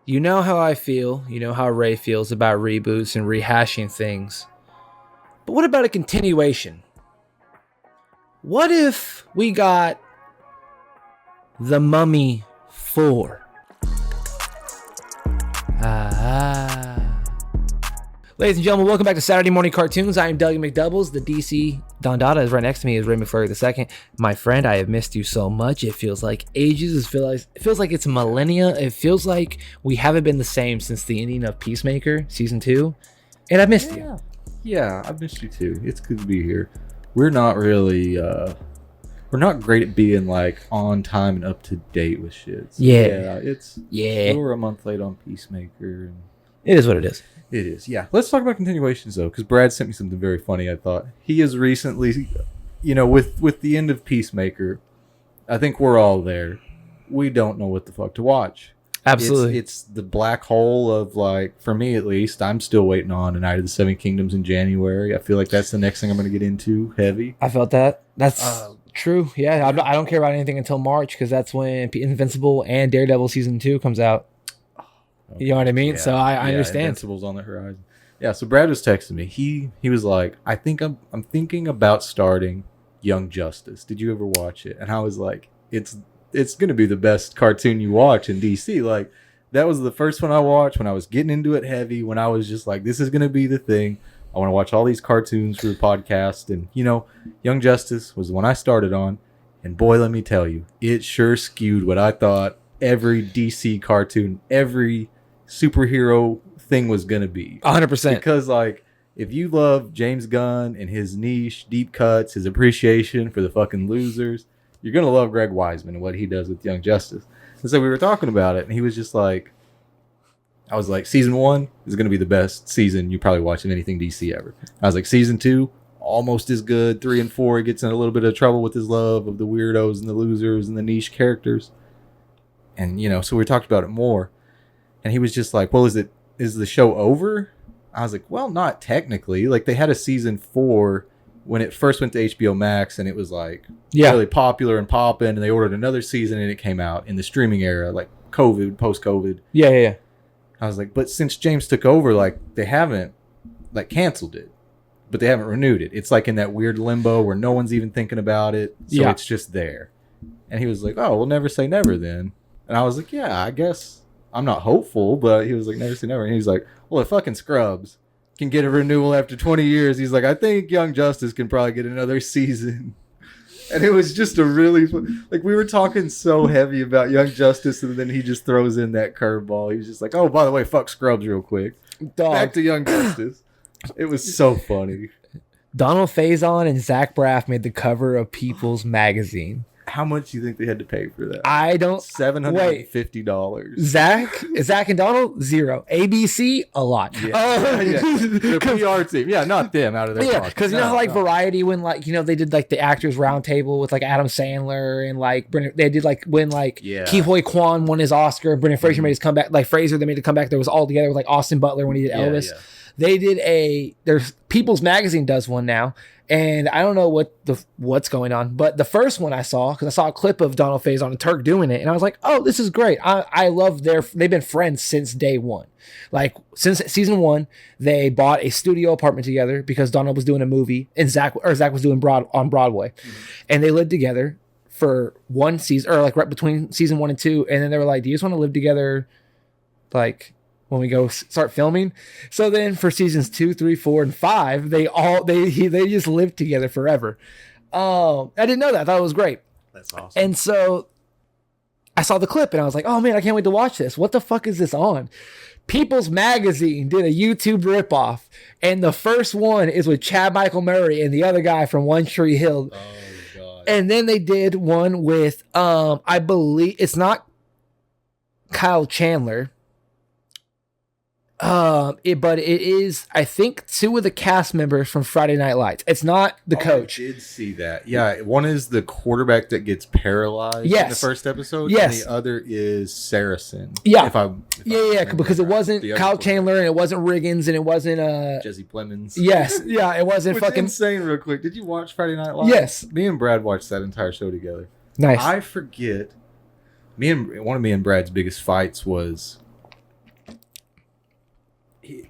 You know how I feel. You know how Ray feels about reboots and rehashing things. But what about a continuation? What if we got The Mummy 4? Ladies and gentlemen, welcome back to Saturday Morning Cartoons. I am Dougie McDoubles. The DC Don Dada is right next to me is Ray McFlurry II. My friend, I have missed you so much. It feels like ages. It feels like it's millennia. It feels like we haven't been the same since the ending of Peacemaker Season 2. And I've missed you. Yeah, I've missed you too. It's good to be here. We're not really... we're not great at being like on time and up to date with shit. So, we're a month late on Peacemaker. And it is what it is. It is, yeah. Let's talk about continuations though, because Brad sent me something very funny. I thought he has recently, with the end of Peacemaker, I think we're all there. We don't know what the fuck to watch. Absolutely, it's the black hole of like, for me at least, I'm still waiting on A Night of the Seven Kingdoms in January. I feel like that's the next thing I'm going to get into heavy. I felt that. That's true. Yeah, I don't care about anything until March because that's when Invincible and Daredevil Season 2 comes out. Okay. You know what I mean? Yeah, so I understand. Invincible's on the horizon. Yeah, so Brad was texting me. He was like, I think I'm thinking about starting Young Justice. Did you ever watch it? And I was like, it's going to be the best cartoon you watch in DC. Like, that was the first one I watched when I was getting into it heavy, when I was just like, this is going to be the thing. I want to watch all these cartoons for the podcast. And, Young Justice was the one I started on. And boy, let me tell you, it sure skewed what I thought every DC cartoon, every superhero thing was going to be. 100%. Because, like, if you love James Gunn and his niche, deep cuts, his appreciation for the fucking losers, you're going to love Greg Weisman and what he does with Young Justice. And so we were talking about it, and he was just like, I was like, season 1 is going to be the best season you probably watch in anything DC ever. I was like, season 2, almost as good. 3 and 4, he gets in a little bit of trouble with his love of the weirdos and the losers and the niche characters. And, so we talked about it more. And he was just like, well, is the show over? I was like, well, not technically. Like, they had a season 4 when it first went to HBO Max, and it was like really popular and popping, and they ordered another season, and it came out in the streaming era, like COVID, post-COVID. Yeah. I was like, but since James took over, like, they haven't like canceled it, but they haven't renewed it. It's like in that weird limbo where no one's even thinking about it, so it's just there. And he was like, oh, we'll never say never then. And I was like, yeah, I guess I'm not hopeful, but he was like, never say never. And he was like, well, if fucking Scrubs can get a renewal after 20 years, he's like, I think Young Justice can probably get another season. And it was just a really like, we were talking so heavy about Young Justice, and then he just throws in that curveball. He was just like, oh, by the way, fuck Scrubs real quick. Dog. Back to Young Justice. It was so funny. Donald Faison and Zach Braff made the cover of People's Magazine. How much do you think they had to pay for that? I don't... $750. Zach and Donald, $0. ABC, a lot. Yeah. The PR team. Yeah, not them out of their pocket. Because how Variety, when they did like the Actors Roundtable with like Adam Sandler and like they did like when Ke Huy Quan won his Oscar and Brendan Fraser made his comeback. Like Fraser, they made a comeback that was all together with like Austin Butler when he did Elvis. Yeah. They did there's People's Magazine does one now. And I don't know what's going on, but the first one I saw, because I saw a clip of Donald Faison and Turk doing it, and I was like, oh, this is great. I love they've been friends since day one. Like, since season 1, they bought a studio apartment together because Donald was doing a movie, and Zach was doing on Broadway. Mm-hmm. And they lived together for one season, or like right between season 1 and 2, and then they were like, do you just want to live together, like, when we go start filming? So then for seasons 2, 3, 4, and 5, they just lived together forever. I didn't know that. I thought it was great. That's awesome. And so I saw the clip and I was like, oh man, I can't wait to watch this. What the fuck is this on? People's Magazine did a YouTube ripoff, and the first one is with Chad Michael Murray and the other guy from One Tree Hill. Oh god. And then they did one with I believe it's not Kyle Chandler. But it is, I think, 2 of the cast members from Friday Night Lights. It's not the coach. I did see that. Yeah, one is the quarterback that gets paralyzed in the first episode. Yes. And the other is Saracen. Yeah. Because it wasn't Kyle Chandler, and it wasn't Riggins, and it wasn't Jesse Plemons. Yes. Yeah, it wasn't fucking insane. Real quick, did you watch Friday Night Lights? Yes. Me and Brad watched that entire show together. Nice. I forget. One of me and Brad's biggest fights was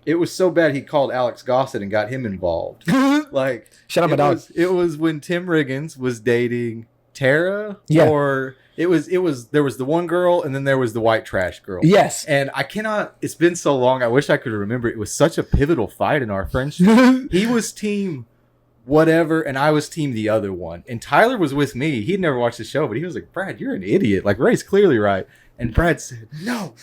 it was so bad he called Alex Gossett and got him involved. Like, shut up, my dog. It was when Tim Riggins was dating Tara, or it was there was the one girl and then there was the white trash girl. Yes. And I cannot. It's been so long. I wish I could remember. It was such a pivotal fight in our friendship. He was team whatever, and I was team the other one. And Tyler was with me. He'd never watched the show, but he was like, "Brad, you're an idiot. Like, Ray's clearly right." And Brad said, no,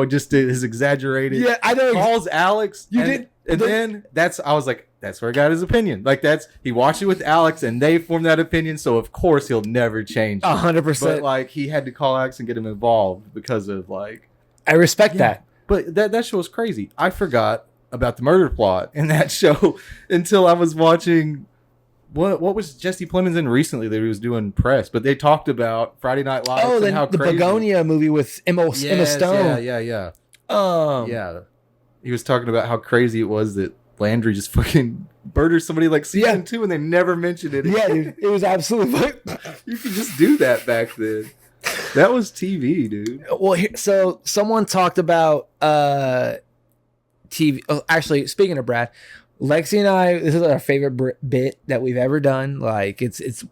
just his exaggerated. Yeah, I know. Calls Alex. And then I was like, that's where I got his opinion. Like, he watched it with Alex and they formed that opinion. So, of course, he'll never change. 100%. But, like, he had to call Alex and get him involved because of, like. I respect that. But that show was crazy. I forgot about the murder plot in that show until I was watching. What was Jesse Plemons in recently that he was doing press? But they talked about Friday Night Live. Oh, and how the crazy. Begonia movie with Emma Stone. Yeah. Yeah. He was talking about how crazy it was that Landry just fucking murdered somebody like season 2 and they never mentioned it. Yeah, dude, it was absolutely fun. You could just do that back then. That was TV, dude. Well, so someone talked about TV. Oh, actually, speaking of Brad, Lexi and I, this is our favorite bit that we've ever done. Like, it's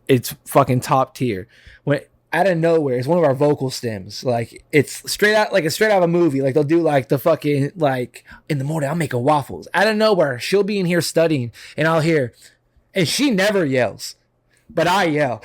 fucking top tier. When out of nowhere, it's one of our vocal stems. Like, it's straight out of a movie. Like, they'll do like the fucking, like, in the morning I'm making waffles. Out of nowhere, she'll be in here studying, and I'll hear, and she never yells, but I yell.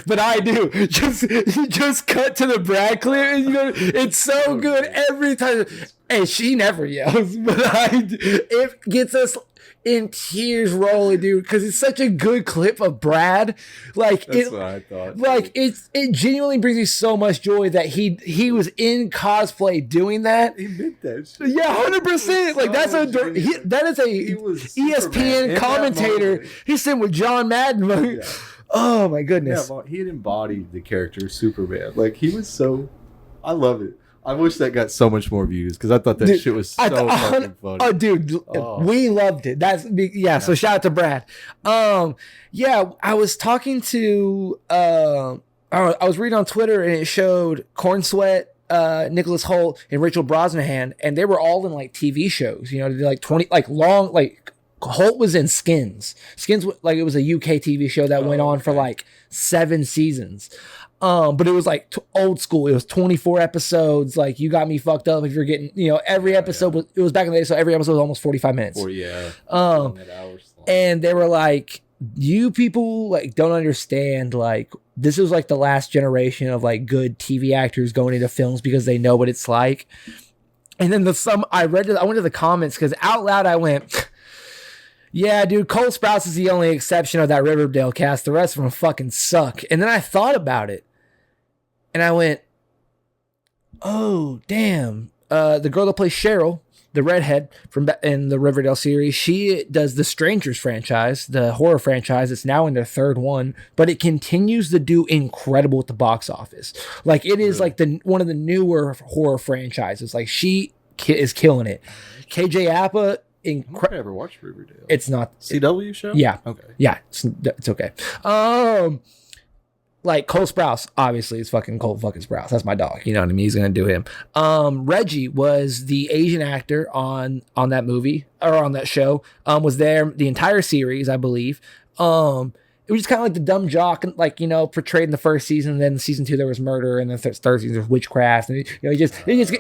But I do. Just cut to the Brad clip, and it's so good every time. And she never yells, but it gets us in tears rolling, dude, because it's such a good clip of Brad. Like, that's what I thought. Like, it genuinely brings me so much joy that he was in cosplay doing that. He meant that shit. Yeah, 100%. Like, that is a ESPN commentator. He's sitting with John Madden. Yeah. Oh my goodness. Yeah, he had embodied the character of Superman. Like, he was so. I love it. I wish that got so much more views because I thought that shit was so fucking funny. Oh, dude, we loved it. So shout out to Brad. I was talking to. I was reading on Twitter and it showed Corn Sweat, Nicholas Hoult, and Rachel Brosnahan, and they were all in like TV shows. They did like 20, like long, like Holt was in Skins. Skins, like, it was a UK TV show that went on for like 7 seasons. But it was like old school. It was 24 episodes. Like, you got me fucked up if you're getting, every episode was, it was back in the day. So every episode was almost 45 minutes. And they were like, you people like don't understand. Like, this was like the last generation of like good TV actors going into films because they know what it's like. And then I went to the comments because out loud I went, yeah, dude, Cole Sprouse is the only exception of that Riverdale cast. The rest of them fucking suck. And then I thought about it. And I went, oh, damn. The girl that plays Cheryl, the redhead in the Riverdale series, she does the Strangers franchise, the horror franchise. It's now in their 3rd one, but it continues to do incredible at the box office. Like, it is like one of the newer horror franchises. Like, she is killing it. KJ Apa. I ever watched Riverdale. It's not CW show. Yeah. Okay. Yeah. It's okay. Like, Cole Sprouse, obviously, it's fucking Cole fucking Sprouse. That's my dog. You know what I mean? He's gonna do him. Reggie was the Asian actor on that movie or on that show. Was there the entire series, I believe. It was just kind of like the dumb jock, like, portrayed in the first season. And then season 2 there was murder, and then third season there was witchcraft, and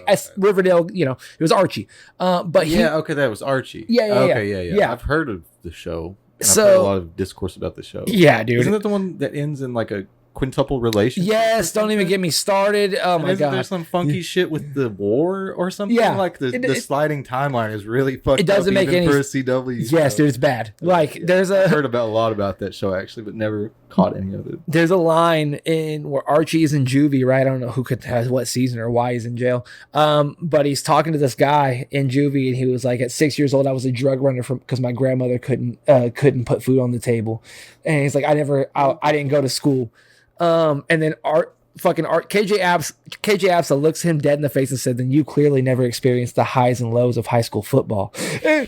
as Riverdale. It was Archie. But that was Archie. Yeah. I've heard of the show. I've heard a lot of discourse about the show. Yeah, dude. Isn't that the one that ends in like a quintuple relationship? Yes, don't even get me started. Oh my god, there's some funky shit with the war or something. Yeah, like the sliding timeline is really fucked. It doesn't up make any for a CW. Yes, dude, it's bad. Like, I've heard a lot about that show actually, but never caught any of it. There's a line in where Archie is in juvie, right? I don't know who has what season or why he's in jail. But he's talking to this guy in juvie, and he was like, at 6 years old, I was a drug runner because my grandmother couldn't put food on the table, and he's like, I didn't go to school. And then KJ Apsa looks him dead in the face and said, then you clearly never experienced the highs and lows of high school football. And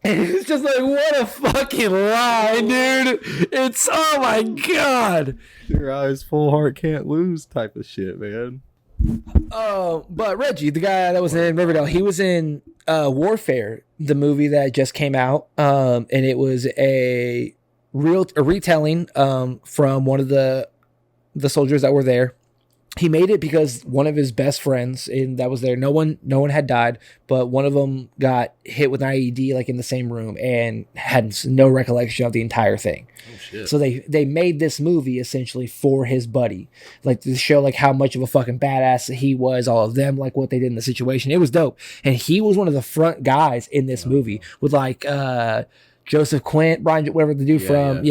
it's just like, what a fucking line, dude. It's, oh my god. Your eyes full heart can't lose type of shit, man. But Reggie, the guy that was in Riverdale, he was in Warfare, the movie that just came out, and it was a retelling from one of the soldiers that were there. He made it because one of his best friends that was there, no one had died, but one of them got hit with an IED like in the same room and had no recollection of the entire thing. Oh, shit. So they made this movie essentially for his buddy, like to show like how much of a fucking badass he was, all of them, like what they did in the situation. It was dope. And he was one of the front guys in this movie with like Joseph Quint, Brian, whatever the dude from.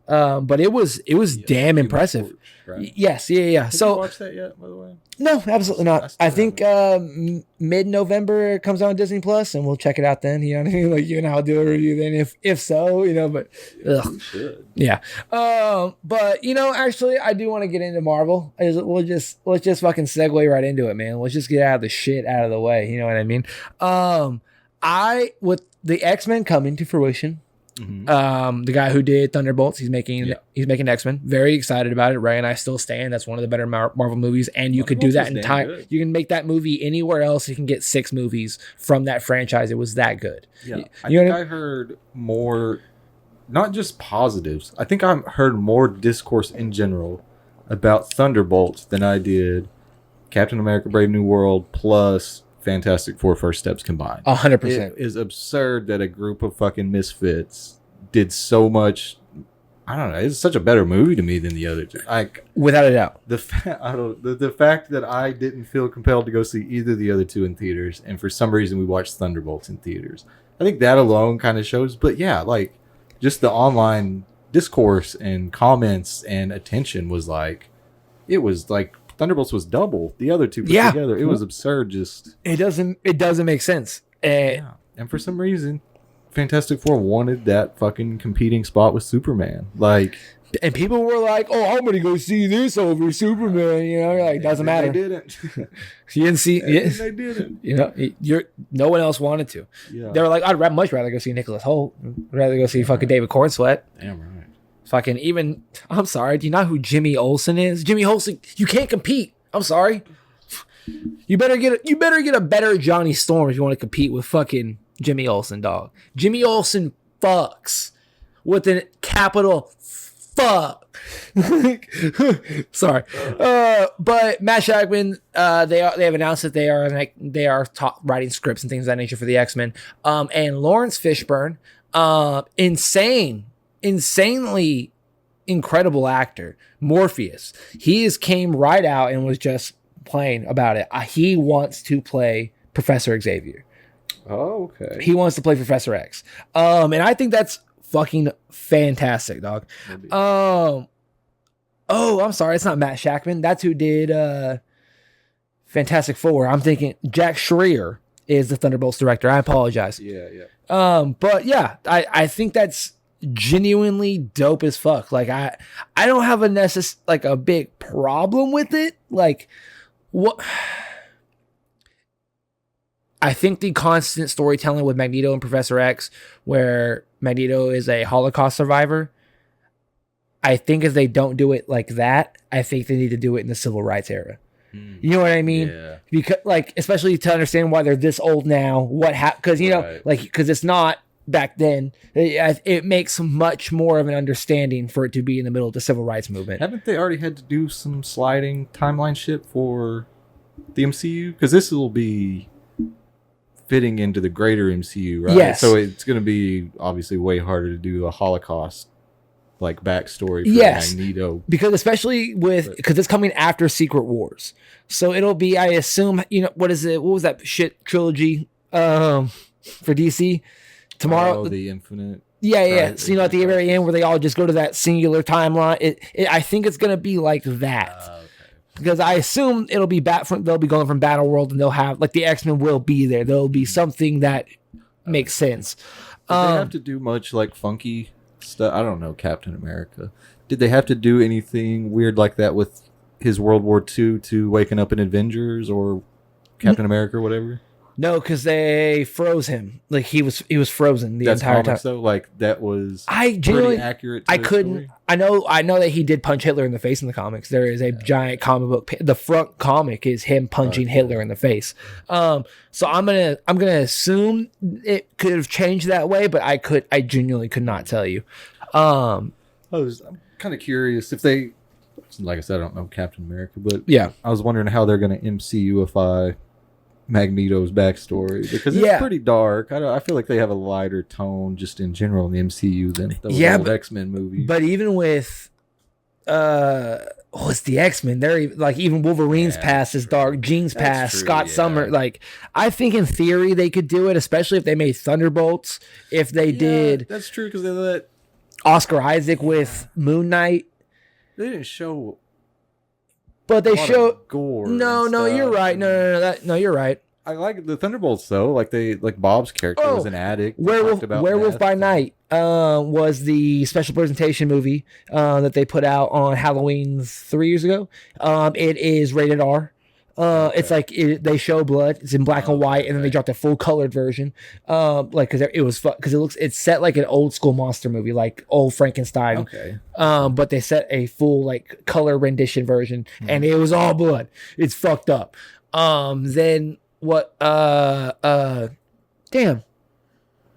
But it was damn impressive. Right? Yes, yeah. Have so you watched that yet, by the way? No, absolutely not. I think mid-November it comes out on Disney Plus, and we'll check it out then. You know what I mean? Like, you and I'll do a review then, if so, you know. But yeah. But you know, actually, I do want to get into Marvel. Let's just fucking segue right into it, man. Let's just get the shit out of the way. You know what I mean? With the X-Men coming to fruition. Mm-hmm. The guy who did Thunderbolts, he's making X-Men. Very excited about it. Ray and I still stand. That's one of the better Marvel movies, and you could do that in time. Good. You can make that movie anywhere else. You can get 6 movies from that franchise. It was that good. Yeah, I heard more, not just positives. I think I heard more discourse in general about Thunderbolts than I did Captain America: Brave New World plus Fantastic Four First Steps combined. 100%. It is absurd that a group of fucking misfits did so much. I don't know. It's such a better movie to me than the other two. Without a doubt. The fact that I didn't feel compelled to go see either of the other two in theaters, and for some reason we watched Thunderbolts in theaters. I think that alone kind of shows. But yeah, like just the online discourse and comments and attention was like, it was like Thunderbolts was double the other two put together. It was absurd. Just it doesn't make sense. And for some reason, Fantastic Four wanted that fucking competing spot with Superman. Like, and people were like, "Oh, I'm gonna go see this over Superman." You know, like doesn't matter. They didn't. You didn't see. They didn't. You know, no one else wanted to. Yeah. They were like, "I'd much rather go see Nicholas Hoult. I'd rather go see fucking David Cornsweet." Damn right. Fucking even, I'm sorry, do you know who Jimmy Olsen is? Jimmy Olsen, you can't compete. I'm sorry. You better get a better Johnny Storm if you want to compete with fucking Jimmy Olsen, dog. Jimmy Olsen fucks with a capital fuck. Sorry. But Matt Shagman, they have announced that they are writing scripts and things of that nature for the X-Men. And Lawrence Fishburne, insanely incredible actor, Morpheus. He came right out and was just playing about it. He wants to play Professor Xavier. Oh, okay. He wants to play Professor X. And I think that's fucking fantastic, dog. I'm sorry, it's not Matt Shakman. That's who did Fantastic Four. I'm thinking Jack Schreier is the Thunderbolts director. I apologize. Yeah. But yeah, I think that's genuinely dope as fuck. Like I don't have a big problem with it. Like what I think the constant storytelling with Magneto and Professor X, where Magneto is a Holocaust survivor, I think if they don't do it like that, I think they need to do it in the civil rights era. You know what I mean? Yeah. Because like, especially to understand why they're this old now, what happened, because you know, like, because it's not back then. It makes much more of an understanding for it to be in the middle of the civil rights movement. Haven't they already had to do some sliding timeline shit for the MCU? Because this will be fitting into the greater MCU, right? Yes. So it's going to be obviously way harder to do a Holocaust like backstory for Magneto. Because especially because it's coming after Secret Wars. So it'll be, I assume, you know, what was that shit trilogy for DC? Tomorrow, the Infinite. Yeah. Right? So, you know, at the very end where they all just go to that singular timeline, I think it's going to be like that. Okay. Because I assume it'll be they'll be going from Battle World, and they'll have, like, the X-Men will be there. There'll be something that makes sense. Did they have to do much, like, funky stuff? I don't know, Captain America. Did they have to do anything weird like that with his World War II to waking up in Avengers or Captain America or whatever? No, because they froze him. Like he was frozen the entire time. So like that was pretty accurate. I couldn't. Story. I know that he did punch Hitler in the face in the comics. There is a giant comic book. The front comic is him punching Hitler in the face. So I'm gonna assume it could have changed that way, but I genuinely could not tell you. I'm kind of curious if they, like I said, I don't know Captain America, but yeah, I was wondering how they're gonna MCUify Magneto's backstory, because it's pretty dark. I feel like they have a lighter tone just in general in the MCU than those old X-Men movies. But even with it's the X-Men. They're like, even Wolverine's past is dark. Jean's past, Scott Summer. Like, I think in theory they could do it, especially if they made Thunderbolts. If they did, that's true, because they let Oscar Isaac with Moon Knight. They didn't show. But they show gore. No, you're right. No, you're right. I like the Thunderbolts though. Like Bob's character was an addict. Werewolf by Night was the special presentation movie that they put out on Halloween 3 years ago. It is rated R. It's like they show blood. It's in black and white, and then they dropped a full colored version. Because it's set like an old school monster movie, like old Frankenstein. Okay. But they set a full like color rendition version, and it was all blood. It's fucked up. Then what? Damn.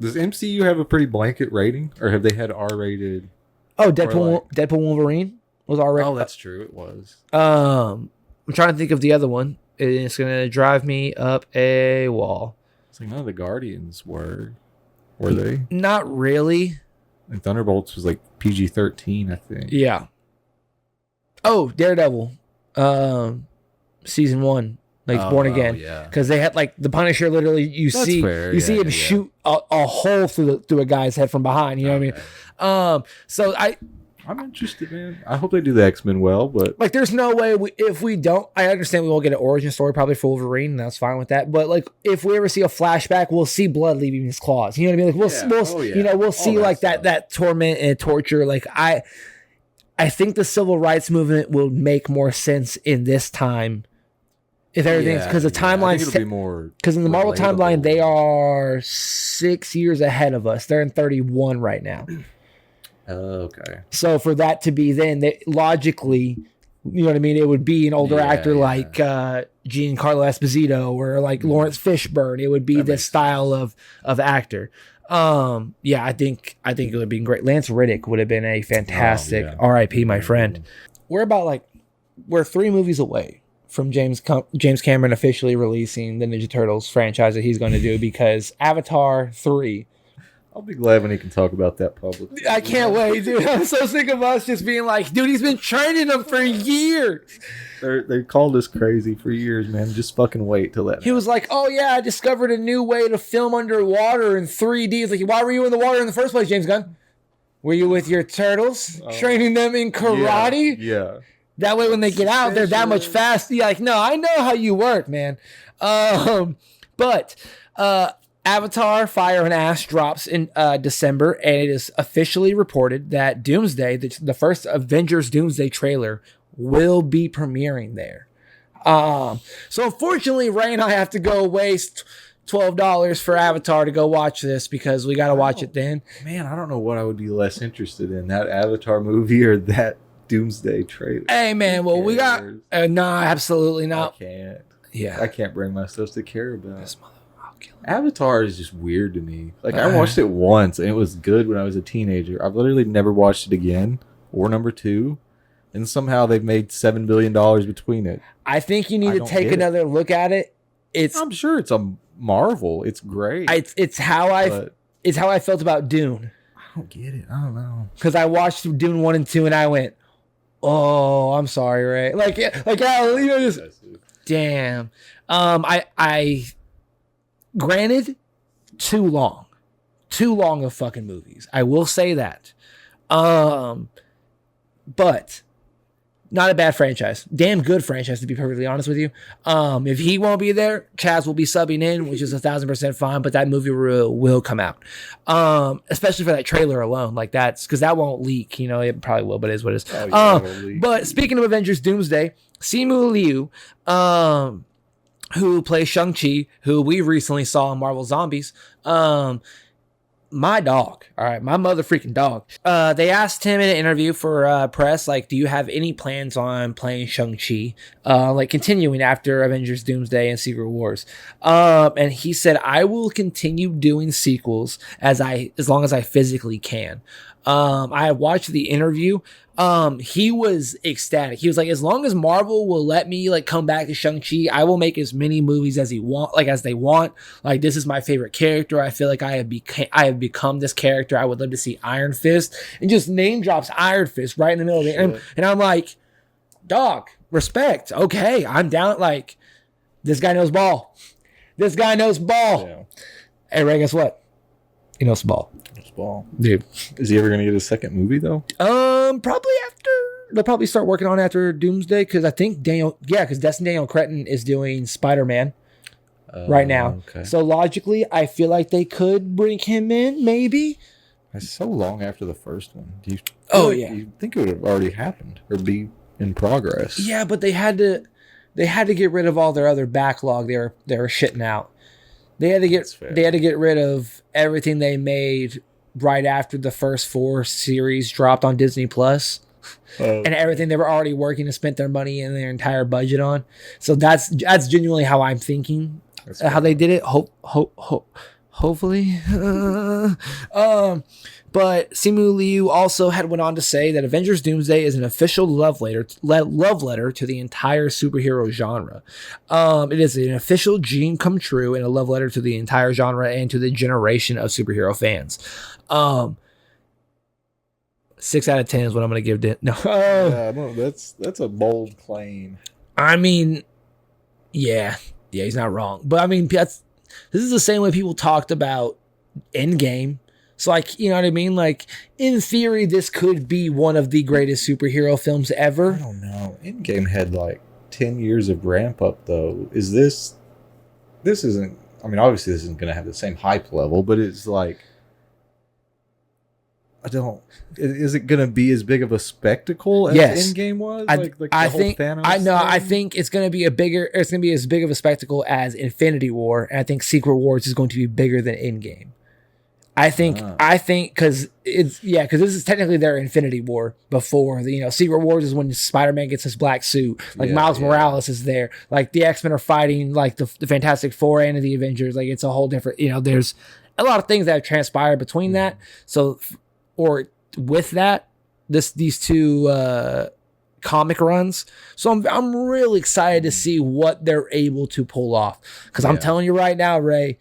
Does MCU have a pretty blanket rating, or have they had R-rated? Oh, Deadpool Wolverine was R-rated. Oh, that's true. It was. I'm trying to think of the other one. It's gonna drive me up a wall. It's like none of the Guardians were they? Not really. And Thunderbolts was like PG-13, I think. Yeah. Oh, Daredevil, season 1, like Born Again, because they had like the Punisher. Literally, you see him shoot a hole through a guy's head from behind. You know what I mean? So I'm interested, man. I hope they do the X-Men well, but like, there's no way if we don't. I understand we won't get an origin story probably for Wolverine, and that's fine with that. But like, if we ever see a flashback, we'll see blood leaving his claws. You know what I mean? Like we'll see like that torment and torture. Like I think the civil rights movement will make more sense in this time if everything's, because the timeline's because in the Marvel timeline they are 6 years ahead of us. They're in 31 right now. Okay. So for that to be then, logically, you know what I mean? It would be an older actor like Giancarlo Esposito or like Lawrence Fishburne. It would be this style of actor. I think it would have been great. Lance Reddick would have been a fantastic R.I.P. my friend. We're 3 movies away from James Cameron officially releasing the Ninja Turtles franchise that he's going to do, because Avatar 3. I'll be glad when he can talk about that publicly. I can't wait, dude. I'm so sick of us just being like, dude, he's been training them for years. They called us crazy for years, man. Just fucking wait till that. He was like, oh yeah, I discovered a new way to film underwater in 3D. It's like, why were you in the water in the first place, James Gunn? Were you with your turtles training them in karate? Yeah. That way when they get out, they're that much faster. You're like, no, I know how you work, man. But Avatar Fire and Ash drops in December, and it is officially reported that Doomsday, the first Avengers Doomsday trailer, will be premiering there. So unfortunately, Ray and I have to go waste $12 for Avatar to go watch this, because we got to watch it then. Man, I don't know what I would be less interested in, that Avatar movie or that Doomsday trailer. Hey man, well we got no, absolutely not. I can't. Yeah, I can't bring myself to care about this mother. Avatar is just weird to me. Like, I watched it once and it was good when I was a teenager. I've literally never watched it again, or number 2, and somehow they've made $7 billion between it. I think you need to take another look at it. I'm sure it's a marvel. It's great. It's how I felt about Dune. I don't get it. I don't know, because I watched Dune 1 and 2 and I went, oh, I'm sorry, Ray. Damn. I granted, too long of fucking movies. I will say that. But not a bad franchise. Damn good franchise, to be perfectly honest with you. If he won't be there, Chaz will be subbing in, which is 1,000% fine, but that movie will come out. Especially for that trailer alone. Like, that's because that won't leak. You know, it probably will, but it is what it is. But speaking of Avengers Doomsday, Simu Liu, who plays Shang Chi, who we recently saw in Marvel Zombies. My dog, all right, my mother freaking dog. They asked him in an interview for press, like, do you have any plans on playing Shang-Chi, like continuing after Avengers Doomsday and Secret Wars? And he said, I will continue doing sequels as long as I physically can. I watched the interview. He was ecstatic. He was like, as long as Marvel will let me like come back to Shang-Chi, I will make as many movies as they want. Like, this is my favorite character. I feel like I have become this character. I would love to see Iron Fist, and just name drops Iron Fist right in the middle of it. And I'm like, dog, respect. Okay, I'm down. Like, this guy knows ball. This guy knows ball. Yeah. Hey, Ray, guess what? He knows ball. Ball. Dude, is he ever gonna get a second movie though? Probably after. They'll probably start working on it after Doomsday, because I think because Daniel Cretton is doing Spider-Man right now. Okay. So logically, I feel like they could bring him in, maybe. It's so long after the first one. Do you you think it would have already happened or be in progress? Yeah, but they had to get rid of all their other backlog they were shitting out. They had to get rid of everything they made right after the first 4 series dropped on Disney Plus, and everything they were already working and spent their money and their entire budget on. So that's genuinely how I'm thinking, how they did it. Hopefully. But Simu Liu also went on to say that Avengers Doomsday is an official love letter to the entire superhero genre. It is an official dream come true and a love letter to the entire genre and to the generation of superhero fans. 6 out of 10 is what I'm going to give it. No, that's a bold claim. I mean, yeah, he's not wrong. But I mean, this is the same way people talked about Endgame. So, like, you know what I mean? Like, in theory, this could be one of the greatest superhero films ever. I don't know. Endgame had like 10 years of ramp up, though. This isn't, I mean, obviously this isn't going to have the same hype level, but it's like, is it going to be as big of a spectacle as Endgame was? I think it's going to be it's going to be as big of a spectacle as Infinity War, and I think Secret Wars is going to be bigger than Endgame. I think because this is technically their Infinity War before Secret Wars is when Spider-Man gets his black suit, like Miles Morales is there, like the X-Men are fighting like the Fantastic Four and the Avengers, like it's a whole different, there's a lot of things that have transpired between that. So, or with that, these two comic runs. So I'm really excited to see what they're able to pull off, because I'm telling you right now, Ray,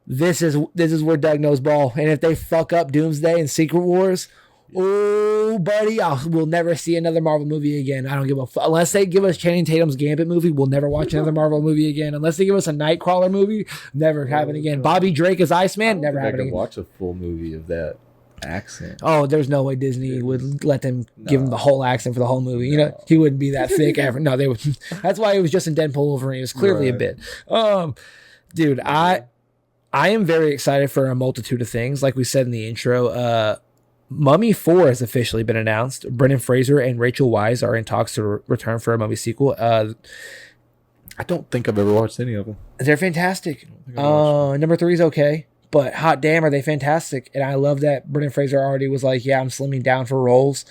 this is where Doug knows ball. And if they fuck up Doomsday and Secret Wars, oh, buddy, we'll never see another Marvel movie again. I don't give a fuck. Unless they give us Channing Tatum's Gambit movie, we'll never watch another Marvel movie again. Unless they give us a Nightcrawler movie, never happen again. Bobby Drake as Iceman, never happen again. I could watch a full movie of that accent. Oh, there's no way Disney would let them give him the whole accent for the whole movie. He wouldn't be that thick ever. No, they would. That's why it was just in Deadpool Wolverine. It was clearly a bit. Dude, I am very excited for a multitude of things. Like we said in the intro, Mummy 4 has officially been announced. Brendan Fraser and Rachel Weisz are in talks to return for a Mummy sequel. I don't think I've ever watched any of them. They're fantastic. Number 3 is okay, but hot damn, are they fantastic. And I love that Brendan Fraser already was like, yeah, I'm slimming down for roles.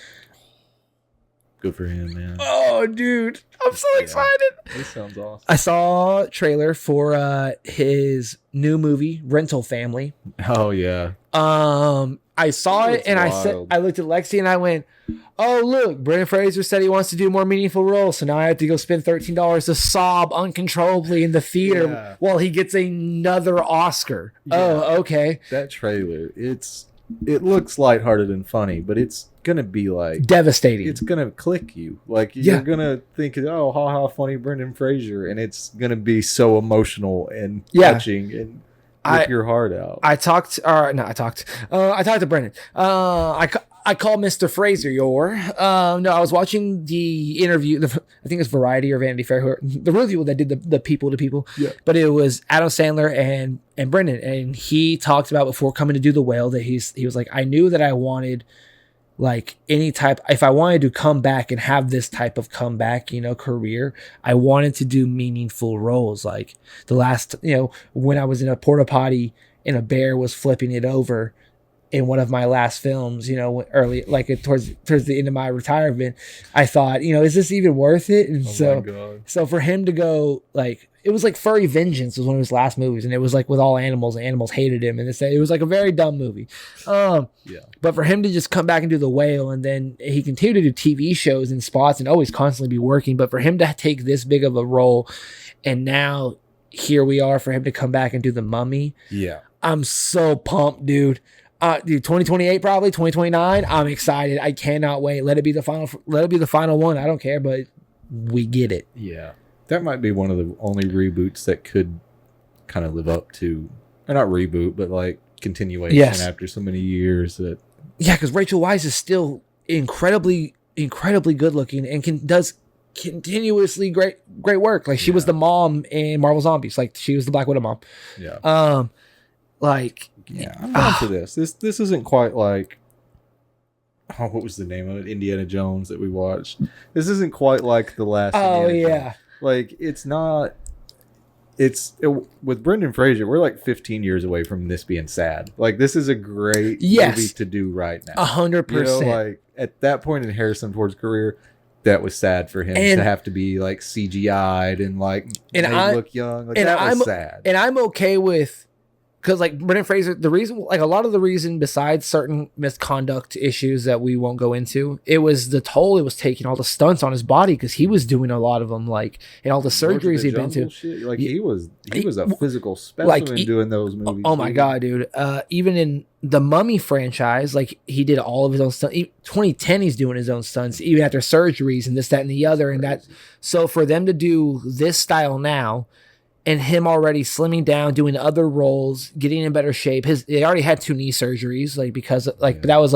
Good for him, man. Oh, dude. I'm so excited. This sounds awesome. I saw a trailer for his new movie, Rental Family. Oh, yeah. I saw it and I looked at Lexi and I went, oh, look, Brendan Fraser said he wants to do more meaningful roles. So now I have to go spend $13 to sob uncontrollably in the theater while he gets another Oscar. Yeah. Oh, okay. That trailer, it looks lighthearted and funny, but it's gonna be like devastating. It's gonna click you. Like you're gonna think, oh, how funny Brendan Fraser, and it's gonna be so emotional and touching and rip your heart out. I talked to Brendan. I called Mr. Fraser I was watching the interview. I think it's Variety or Vanity Fair, the real people that did the people to people. Yeah. But it was Adam Sandler and Brendan, and he talked about before coming to do The Whale that he was like, I knew that I wanted like any type, if I wanted to come back and have this type of comeback, you know, career, I wanted to do meaningful roles. Like the last, you know, when I was in a porta potty and a bear was flipping it over in one of my last films, you know, early, like towards the end of my retirement, I thought, you know, is this even worth it? And so for him to go, like, it was like Furry Vengeance was one of his last movies, and it was like with all animals, and animals hated him, and it was like a very dumb movie. But for him to just come back and do The Whale, and then he continued to do TV shows and spots and always constantly be working, but for him to take this big of a role, and now here we are for him to come back and do The Mummy. Yeah. I'm so pumped, dude. Dude, 2028 probably 2029. I'm excited. I cannot wait. Let it be the final one. I don't care, but we get it. Yeah, that might be one of the only reboots that could kind of live up to, or not reboot, but like continuation after so many years. That because Rachel Weisz is still incredibly good looking and does continuously great work. Like she was the mom in Marvel Zombies. Like she was the Black Widow mom. Yeah. I'm down for this. This isn't quite like, what was the name of it? Indiana Jones that we watched. This isn't quite like the last. Indiana Jones. Like it's not. With Brendan Fraser, we're like 15 years away from this being sad. Like this is a great movie to do right now. 100%. You know, like at that point in Harrison Ford's career, that was sad for him to have to be like CGI'd and like look young. Like that was sad. And I'm okay with. Because like Brendan Fraser, the reason, like a lot of the reason, besides certain misconduct issues that we won't go into, it was the toll it was taking, all the stunts on his body, because he was doing a lot of them, like, and all the surgeries he'd been to. Shit. Like he was a physical specimen doing those movies. Oh my god, dude! Even in the Mummy franchise, like he did all of his own stunts. 2010, he's doing his own stunts, even after surgeries and this, that, and the other, and that. So for them to do this style now. And him already slimming down, doing other roles, getting in better shape. They already had 2 knee surgeries, like because like but that was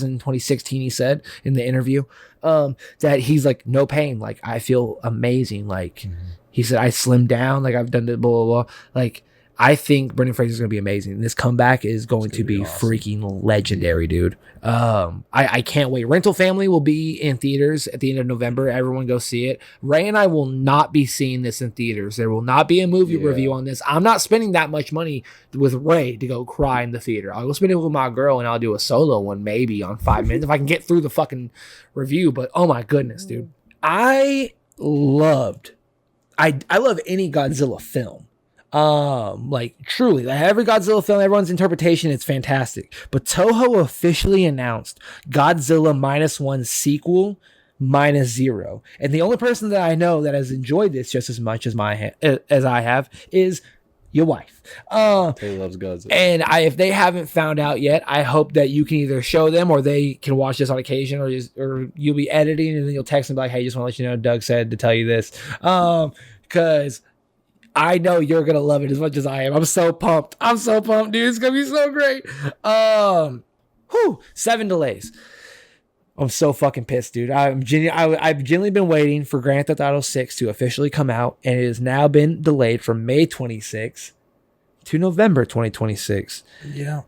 in 2016. He said in the interview that he's like no pain, like I feel amazing. Like he said I slimmed down, like I've done the blah blah blah. Like I think Brendan Fraser is going to be amazing. This comeback is going to be awesome. Freaking legendary, dude. I can't wait. Rental Family will be in theaters at the end of November. Everyone go see it. Ray and I will not be seeing this in theaters. There will not be a movie review on this. I'm not spending that much money with Ray to go cry in the theater. I'll go spend it with my girl and I'll do a solo one maybe on 5 minutes if I can get through the fucking review. But oh my goodness, dude. I love any Godzilla film. Like truly, like every Godzilla film, everyone's interpretation, it's fantastic. But Toho officially announced Godzilla -1 sequel -0, and the only person that I know that has enjoyed this just as much as I have is your wife. Taylor loves Godzilla, and if they haven't found out yet, I hope that you can either show them or they can watch this on occasion, or you'll be editing and then you'll text them like, "Hey, just want to let you know, Doug said to tell you this," because. I know you're gonna love it as much as I am. I'm so pumped, dude. It's gonna be so great. 7 delays. I'm so fucking pissed, dude. I've genuinely been waiting for Grand Theft Auto 6 to officially come out, and it has now been delayed from May 26 to November 2026. Yeah,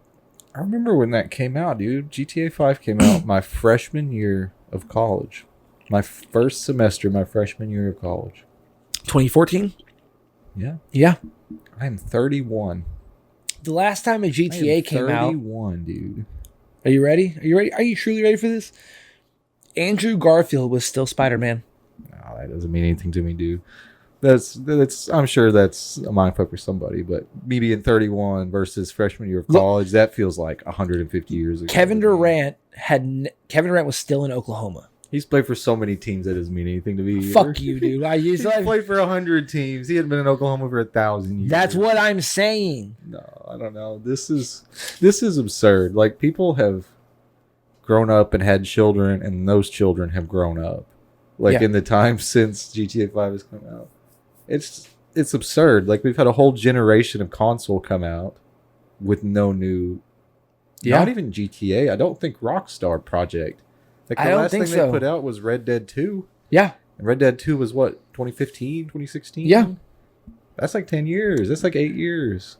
I remember when that came out, dude. GTA 5 came out my freshman year of college. My first semester, my freshman year of college. 2014. Yeah. I'm 31. The last time a GTA came out. 31, dude. Are you ready? Are you truly ready for this? Andrew Garfield was still Spider-Man. No, that doesn't mean anything to me, dude. That's. I'm sure that's a mindfuck for somebody, but me being 31 versus freshman year of college, that feels like 150 years ago. Kevin Durant was still in Oklahoma. He's played for so many teams that doesn't mean anything to me. Fuck you, dude. He's played for 100 teams. He had been in Oklahoma for 1,000 years. That's what I'm saying. No, I don't know. This is absurd. Like, people have grown up and had children, and those children have grown up. Like, in the time since GTA 5 has come out. It's absurd. Like, we've had a whole generation of console come out with no new... Not even GTA. I don't think Rockstar Project... Like the last thing they put out was Red Dead 2. Yeah. And Red Dead 2 was what, 2015, 2016? Yeah. That's like 10 years. That's like 8 years.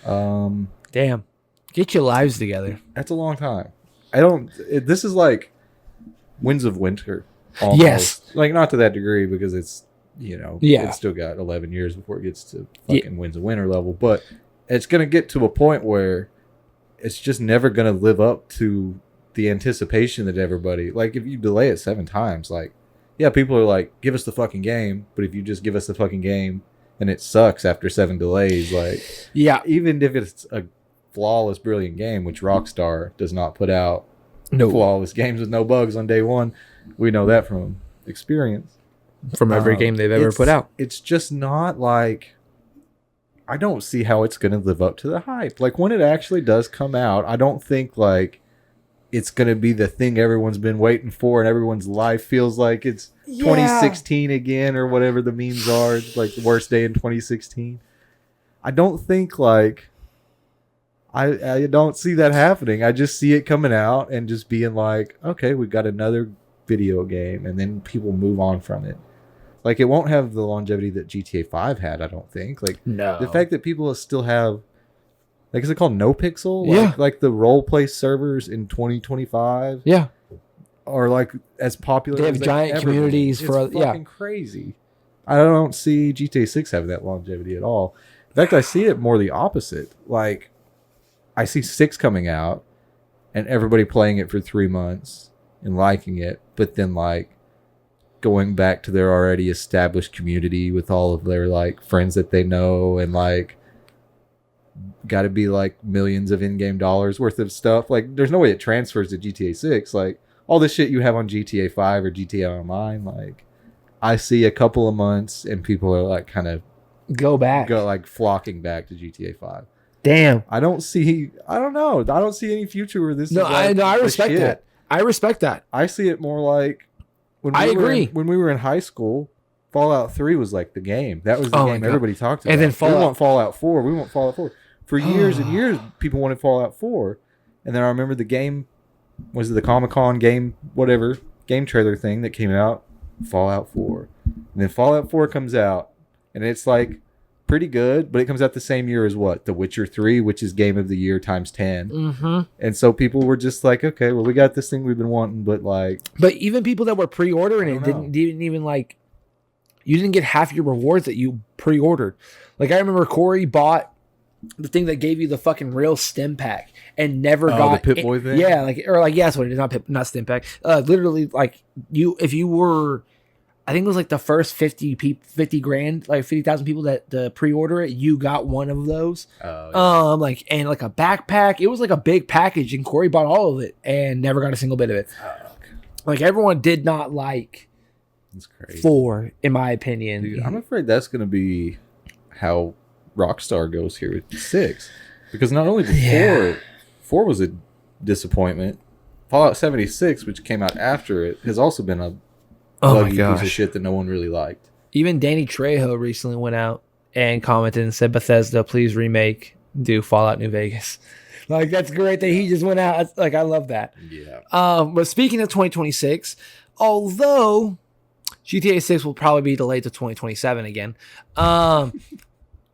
Damn. Get your lives together. That's a long time. This is like Winds of Winter. Almost. Yes. Like, not to that degree because it's, it's still got 11 years before it gets to fucking Winds of Winter level. But it's going to get to a point where it's just never going to live up to the anticipation that everybody, like, if you delay it 7 times, like, yeah, people are like, give us the fucking game. But if you just give us the fucking game and it sucks after 7 delays, like, yeah, even if it's a flawless, brilliant game, which Rockstar does not put out flawless games with no bugs on day one. We know that from experience. From every game they've ever put out. It's just not like, I don't see how it's going to live up to the hype. Like, when it actually does come out, I don't think, like, it's going to be the thing everyone's been waiting for and everyone's life feels like it's 2016 again or whatever the memes are. It's like the worst day in 2016. I don't think, like, I don't see that happening. I just see it coming out and just being like, okay, we got another video game, and then people move on from it. Like, it won't have the longevity that GTA 5 had, I don't think. Like, no. The fact that people still have, like, is it called No Pixel? Yeah. Like the role play servers in 2025. Yeah. Are like as popular. They have giant communities for fucking crazy. I don't see GTA 6 having that longevity at all. In fact, I see it more the opposite. Like, I see 6 coming out and everybody playing it for 3 months and liking it, but then, like, going back to their already established community with all of their, like, friends that they know, and, like, got to be like millions of in-game dollars worth of stuff. Like, there's no way it transfers to GTA 6. Like, all the shit you have on GTA 5 or GTA Online, like, I see a couple of months and people are, like, kind of like flocking back to GTA 5. Damn. I don't know. I don't see any future where this No, is like I respect that. I respect that. I see it more like when we were in high school, Fallout 3 was like the game. That was the game everybody talked about. And then we want Fallout 4. We want Fallout 4. For years and years, people wanted Fallout 4. And then I remember the game, was it the Comic-Con game trailer thing that came out? Fallout 4. And then Fallout 4 comes out, and it's like pretty good, but it comes out the same year as what? The Witcher 3, which is Game of the Year times 10. Mm-hmm. And so people were just like, okay, well, we got this thing we've been wanting, but like... But even people that were pre-ordering it didn't even like... You didn't get half your rewards that you pre-ordered. Like, I remember Corey bought the thing that gave you the fucking real stim pack and never got the Pip-Boy thing? Yeah, that's what it is, not stim pack. Literally, like, if you were... I think it was like the first 50 grand, like 50,000 people that pre-order it, you got one of those. Oh, yeah. And a backpack. It was like a big package, and Corey bought all of it and never got a single bit of it. Oh, okay. Like, everyone did not like that's crazy. 4, in my opinion. Dude, I'm afraid that's going to be how Rockstar goes here with 6, because not only did 4 was a disappointment, Fallout 76, which came out after it, has also been a piece of shit that no one really liked. Even Danny Trejo recently went out and commented and said, Bethesda, please do Fallout New Vegas. Like, that's great that he just went out. Like, I love that. Yeah. But speaking of 2026, although GTA 6 will probably be delayed to 2027 again,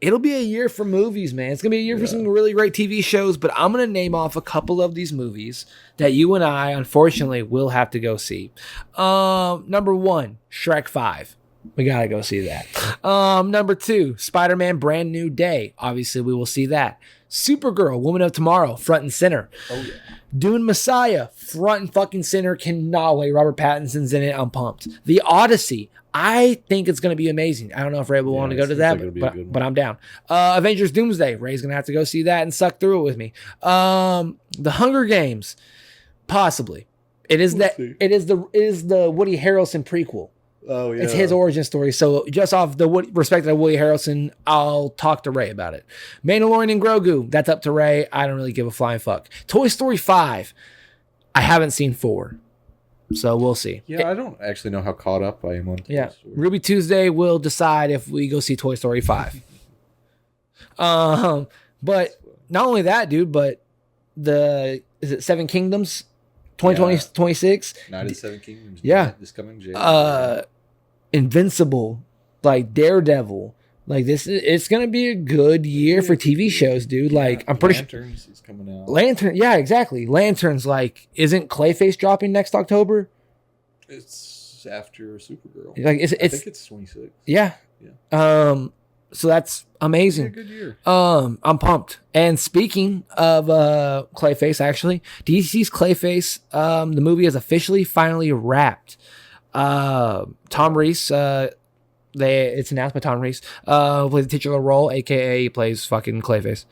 it'll be a year for movies, man. It's going to be a year for some really great TV shows, but I'm going to name off a couple of these movies that you and I, unfortunately, will have to go see. Number 1, Shrek 5. We got to go see that. Number 2, Spider-Man Brand New Day. Obviously, we will see that. Supergirl, Woman of Tomorrow, front and center. Oh, yeah. Dune Messiah, front and fucking center. Cannot wait. Robert Pattinson's in it. I'm pumped. The Odyssey. I think it's going to be amazing. I don't know if Ray will want to go to that, but I'm down. Avengers Doomsday. Ray's going to have to go see that and suck through it with me. The Hunger Games. Possibly. It is the Woody Harrelson prequel. Oh, yeah. It's his origin story. So just off the respect of Woody Harrelson, I'll talk to Ray about it. Mandalorian and Grogu. That's up to Ray. I don't really give a flying fuck. Toy Story 5. I haven't seen 4. So we'll see. Yeah, I don't actually know how caught up I am on Toy Story. Ruby Tuesday will decide if we go see Toy Story 5. But not only that, dude, but is it 7 Kingdoms? 2026? Night of the 7 Kingdoms. Yeah. This coming January. Invincible, like Daredevil, Like it's gonna be a good year for TV shows, dude. Like I'm pretty sure Lanterns is coming out. Lantern, yeah, exactly. Lanterns, like, isn't Clayface dropping next October? It's after Supergirl. Like I think it's 26. Yeah. So that's amazing. It's a good year. I'm pumped. And speaking of Clayface, actually, DC's Clayface, the movie is officially finally wrapped. Tom Reese, it's announced by Tom Reese, plays the titular role, aka he plays fucking Clayface.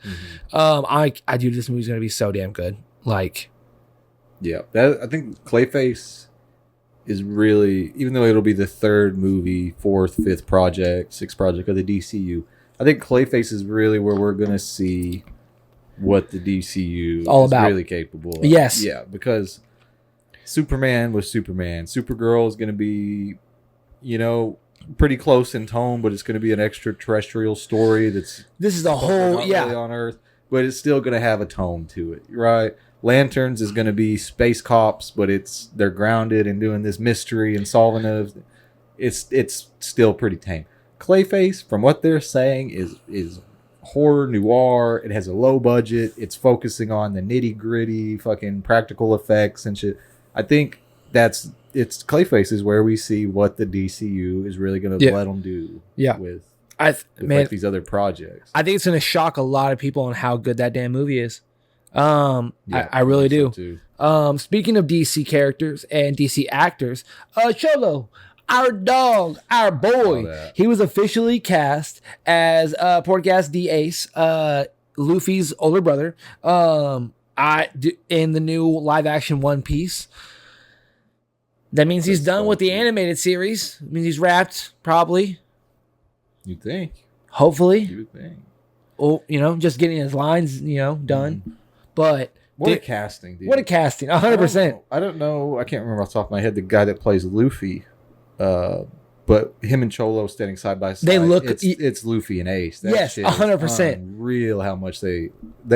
I do. This movie's gonna be so damn good. Like, yeah, I think Clayface is really, even though it'll be the third movie, fourth, fifth project, sixth project of the DCU, I think Clayface is really where we're gonna see what the DCU all is about. Really capable of. Yes, yeah, because Superman was Superman. Supergirl is gonna be, pretty close in tone, but it's going to be an extraterrestrial story this is a whole really on Earth, but it's still going to have a tone to it, right? Lanterns is going to be space cops, but they're grounded and doing this mystery and solving it. It's still pretty tame. Clayface, from what they're saying, is horror noir. It has a low budget. It's focusing on the nitty gritty fucking practical effects and shit. I think it's Clayface is where we see what the DCU is really going to let them do. With like these other projects. I think it's going to shock a lot of people on how good that damn movie is. I really do. Speaking of DC characters and DC actors, Xolo, our dog, our boy, he was officially cast as Portgas D Ace, Luffy's older brother. In the new live action One Piece. That means he's done with the animated series. It means he's wrapped, probably. You'd think. Hopefully. You would think. Oh, just getting his lines, done. Mm-hmm. But what a casting, dude. What a casting. 100%. I don't know. I can't remember off the top of my head the guy that plays Luffy. But him and Xolo standing side by side. They look. It's Luffy and Ace. That yes, 100%. Real how much they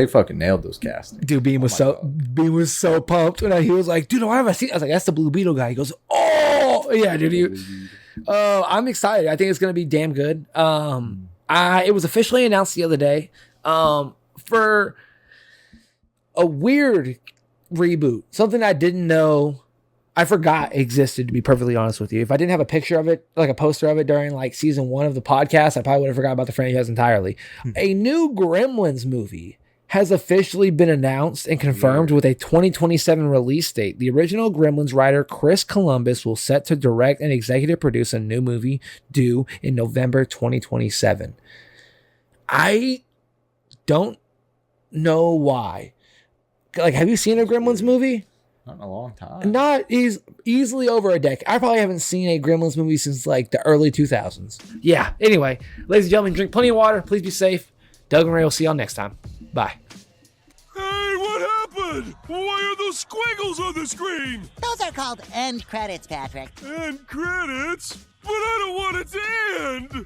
fucking nailed those castings. Dude, Beam was so pumped when he was like, "Dude, why have I seen?" I was like, "That's the Blue Beetle guy." He goes, "Oh yeah, dude." I'm excited. I think it's gonna be damn good. It was officially announced the other day. For a weird reboot, something I didn't know. I forgot existed, to be perfectly honest with you. If I didn't have a picture of it, like a poster of it during like season 1 of the podcast, I probably would have forgot about the franchise entirely. A new Gremlins movie has officially been announced and confirmed with a 2027 release date. The original Gremlins writer Chris Columbus will set to direct and executive produce a new movie due in November 2027. I don't know why. Like, have you seen a Gremlins movie? Not in a long time. Not easily over a decade. I probably haven't seen a Gremlins movie since like the early 2000s. Yeah. Anyway, ladies and gentlemen, drink plenty of water. Please be safe. Doug and Ray will see y'all next time. Bye. Hey, what happened? Why are those squiggles on the screen? Those are called end credits, Patrick. End credits? But I don't want it to end.